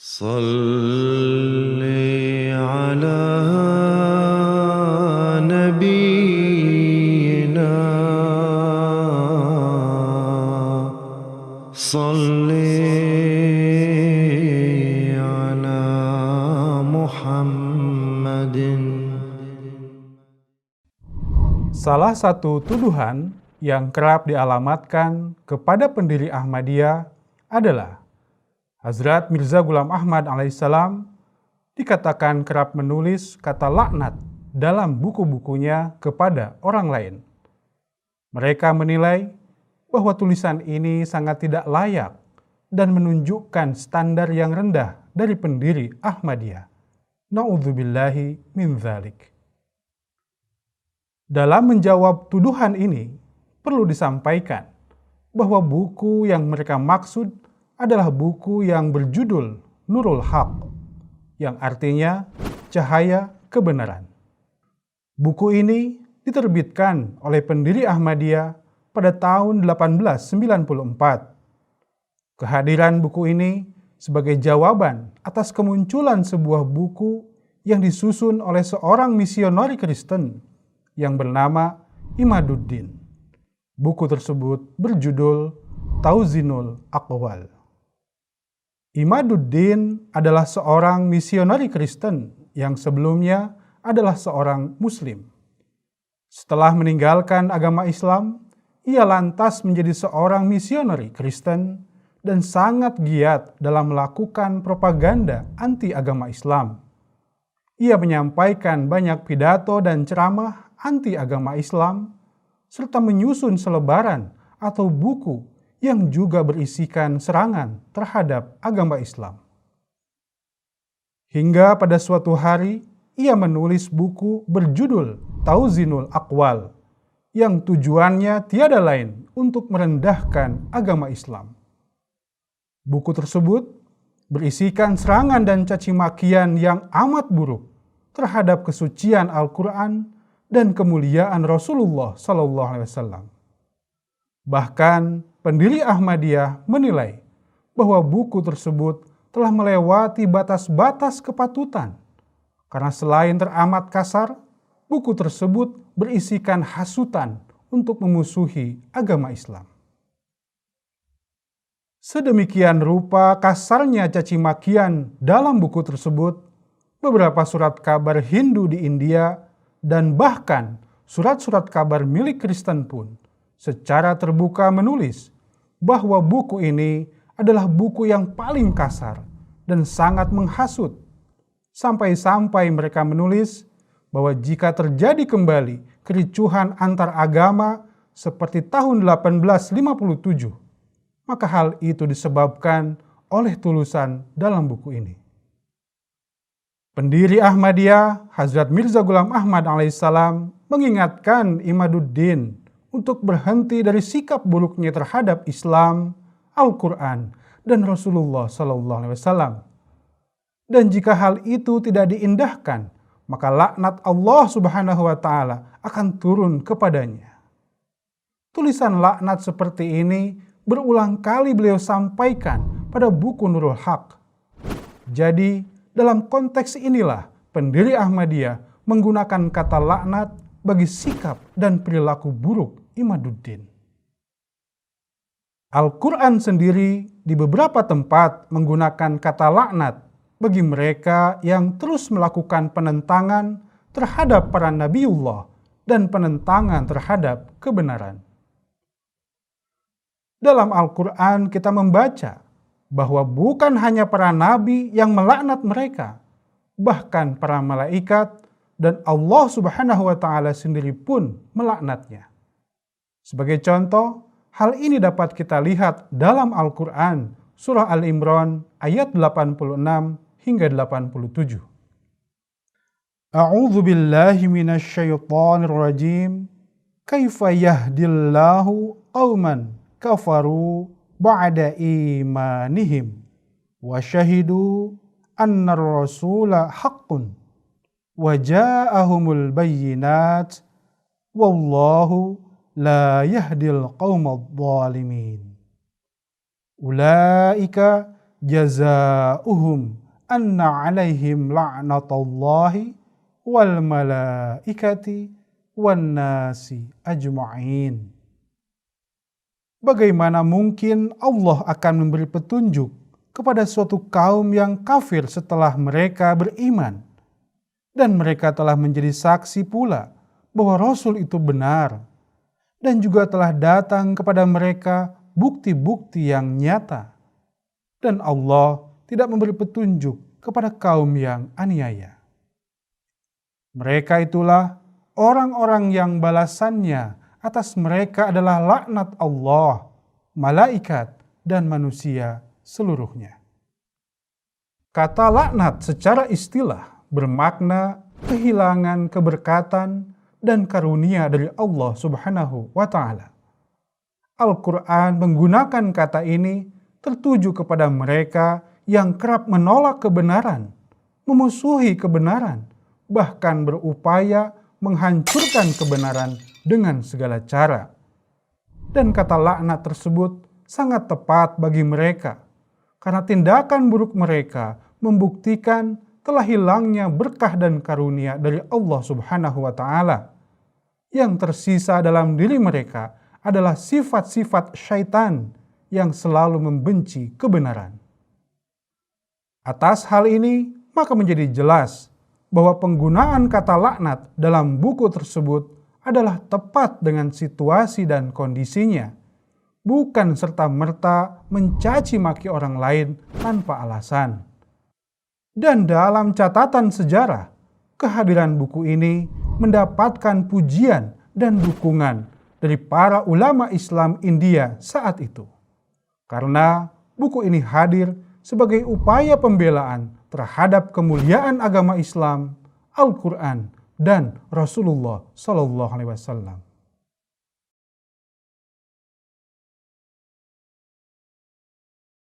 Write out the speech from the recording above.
صل على نبينا صل على محمد. Salah satu tuduhan yang kerap dialamatkan kepada pendiri Ahmadiyah adalah Hazrat Mirza Ghulam Ahmad alaihissalam dikatakan kerap menulis kata laknat dalam buku-bukunya kepada orang lain. Mereka menilai bahwa tulisan ini sangat tidak layak dan menunjukkan standar yang rendah dari pendiri Ahmadiyah. Na'udzubillahi min dzalik. Dalam menjawab tuduhan ini, perlu disampaikan bahwa buku yang mereka maksud adalah buku yang berjudul Nurul Haq, yang artinya cahaya kebenaran. Buku ini diterbitkan oleh pendiri Ahmadiyah pada tahun 1894. Kehadiran buku ini sebagai jawaban atas kemunculan sebuah buku yang disusun oleh seorang misionari Kristen yang bernama Imaduddin. Buku tersebut berjudul Tauzinul Aqwal. Imaduddin adalah seorang misionari Kristen yang sebelumnya adalah seorang Muslim. Setelah meninggalkan agama Islam, ia lantas menjadi seorang misionari Kristen dan sangat giat dalam melakukan propaganda anti agama Islam. Ia menyampaikan banyak pidato dan ceramah anti agama Islam, serta menyusun selebaran atau buku yang juga berisikan serangan terhadap agama Islam. Hingga pada suatu hari, ia menulis buku berjudul Tauzinul Aqwal, yang tujuannya tiada lain untuk merendahkan agama Islam. Buku tersebut berisikan serangan dan caci makian yang amat buruk terhadap kesucian Al-Quran dan kemuliaan Rasulullah SAW. Bahkan pendiri Ahmadiyah menilai bahwa buku tersebut telah melewati batas-batas kepatutan, karena selain teramat kasar, buku tersebut berisikan hasutan untuk memusuhi agama Islam. Sedemikian rupa kasarnya caci makian dalam buku tersebut, beberapa surat kabar Hindu di India dan bahkan surat-surat kabar milik Kristen pun secara terbuka menulis bahwa buku ini adalah buku yang paling kasar dan sangat menghasut. Sampai-sampai mereka menulis bahwa jika terjadi kembali kericuhan antar agama seperti tahun 1857, maka hal itu disebabkan oleh tulisan dalam buku ini. Pendiri Ahmadiyah, Hazrat Mirza Ghulam Ahmad alaihissalam, mengingatkan Imaduddin untuk berhenti dari sikap buruknya terhadap Islam, Al-Quran, dan Rasulullah SAW. Dan jika hal itu tidak diindahkan, maka laknat Allah Subhanahu wa Ta'ala akan turun kepadanya. Tulisan laknat seperti ini berulang kali beliau sampaikan pada buku Nurul Haq. Jadi, dalam konteks inilah pendiri Ahmadiyah menggunakan kata laknat bagi sikap dan perilaku buruk Imaduddin. Al-Quran sendiri di beberapa tempat menggunakan kata laknat bagi mereka yang terus melakukan penentangan terhadap para nabiullah dan penentangan terhadap kebenaran. Dalam Al-Quran kita membaca bahwa bukan hanya para nabi yang melaknat mereka, bahkan para malaikat dan Allah Subhanahu wa Ta'ala sendiri pun melaknatnya. Sebagai contoh, hal ini dapat kita lihat dalam Al-Quran, surah Al-Imran ayat 86 hingga 87. A'udzu billahi minasyaitonir rajim. Kaifa yahdillahu qauman kafaru ba'da imanihim wa syahidu annar rasula haqqun wa ja'ahumul bayyinat wallahu la yahdil qaumadh dhalimin. Ulaika jazaa'uhum anna 'alaihim la'natullahi wal malaikati wan nasi ajma'in. Bagaimana mungkin Allah akan memberi petunjuk kepada suatu kaum yang kafir setelah mereka beriman, dan mereka telah menjadi saksi pula bahwa Rasul itu benar, dan juga telah datang kepada mereka bukti-bukti yang nyata, dan Allah tidak memberi petunjuk kepada kaum yang aniaya. Mereka itulah orang-orang yang balasannya atas mereka adalah laknat Allah, malaikat, dan manusia seluruhnya. Kata laknat secara istilah bermakna kehilangan keberkatan dan karunia dari Allah Subhanahu wa Ta'ala. Al-Quran menggunakan kata ini tertuju kepada mereka yang kerap menolak kebenaran, memusuhi kebenaran, bahkan berupaya menghancurkan kebenaran dengan segala cara. Dan kata laknat tersebut sangat tepat bagi mereka, karena tindakan buruk mereka membuktikan telah hilangnya berkah dan karunia dari Allah Subhanahu wa Ta'ala. Yang tersisa dalam diri mereka adalah sifat-sifat syaitan yang selalu membenci kebenaran. Atas hal ini, maka menjadi jelas bahwa penggunaan kata laknat dalam buku tersebut adalah tepat dengan situasi dan kondisinya, bukan serta-merta mencaci maki orang lain tanpa alasan. Dan dalam catatan sejarah, kehadiran buku ini mendapatkan pujian dan dukungan dari para ulama Islam India saat itu. Karena buku ini hadir sebagai upaya pembelaan terhadap kemuliaan agama Islam, Al-Quran, dan Rasulullah Sallallahu Alaihi Wasallam.